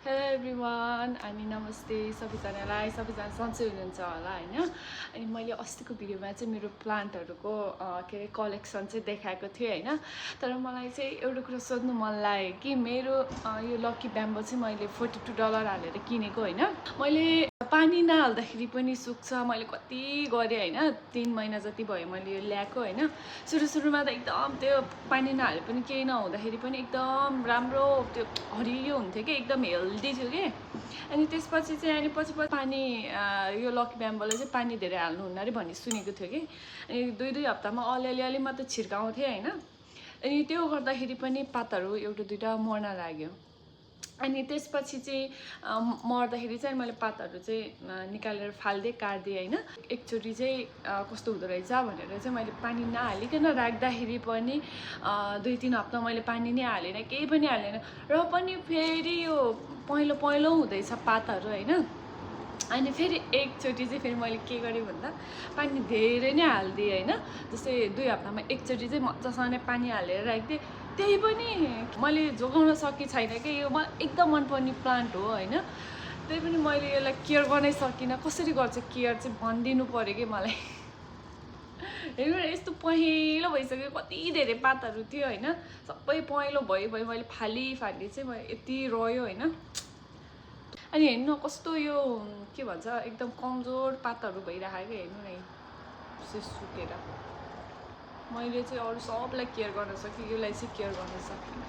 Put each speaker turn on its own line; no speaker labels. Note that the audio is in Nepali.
हेलो एभ्रिवान अनि नमस्ते सबैजनालाई सबैजना सन्चै हुनुहुन्छ होला हैन अनि मैले अस्तिको भिडियोमा चाहिँ मेरो प्लान्टहरुको के रे कलेक्सन चाहिँ देखाएको थिएँ हैन तर मलाई चाहिँ एउटा कुरा सोध्नु मन लाग्यो कि मेरो यो लकी ब्याम्बो चाहिँ मैले $42 हालेर किनेको हैन मैले पानी नहाल्दाखेरि पनि सुक्छ मैले कति गरे हैन 3 महिना जति भयो मैले यो ल्याएको हैन सुरुमा त एकदम त्यो पानी नहाले पनि केही नहुँदाखेरि पनि एकदम राम्रो त्यो हरियो हुन्थ्यो के एकदम हेल्दी थियो के अनि त्यसपछि चाहिँ अनि पछि पानी यो लकी ब्याम्बोले चाहिँ पानी धेरै हाल्नु हुन्न रे भन्ने सुनेको थियो के अनि दुई हप्तामा अलि मात्र छिर्काउँथे हैन अनि त्यो गर्दाखेरि पनि पातहरु एउटा दुईटा मर्न लाग्यो अनि त्यसपछि चाहिँ मर्दाखेरि चाहिँ मैले पातहरु चाहिँ निकालेर फाल्दै काट्दै हैन एकचोटी चाहिँ कस्तो हुँदो रहेछ भनेर चाहिँ मैले पानी नहालिकन राख्दाखेरि पनि 2-3 हप्ता मैले पानी नै हालेन केही पनि हालेन र पनि फेरि यो पहिलो हुँदैछ पातहरु हैन अनि फेरि एकचोटी चाहिँ फेरि मैले के गरे भन्दा पानी धेरै नै हाल्दिए हैन जस्तै 2 हप्तामा एकचोटी चाहिँ मज्जासँगले पानी हालेर राख्दिए त्यही पनि मैले जोगाउन सके छैन के यो मलाई एकदम मन पर्ने प्लान्ट हो हैन त्यही पनि मैले यसलाई केयर गर्नै सकिन कसरी गर्छ केयर चाहिँ भनिदिनु पर्यो के मलाई हेर्नु न यस्तो पहेँलो भइसक्यो कति धेरै पातहरु थियो हैन सबै पहेँलो भयो मैले फाली चाहिँ म यति रह्यो हैन अनि हेर्नु कस्तो यो के भन्छ एकदम कमजोर पातहरु भइराखेको हेर्नु न यसो सुकेर मैले चाहिँ अरु सबलाई केयर गर्न सके यसलाई चाहिँ केयर गर्न सकिन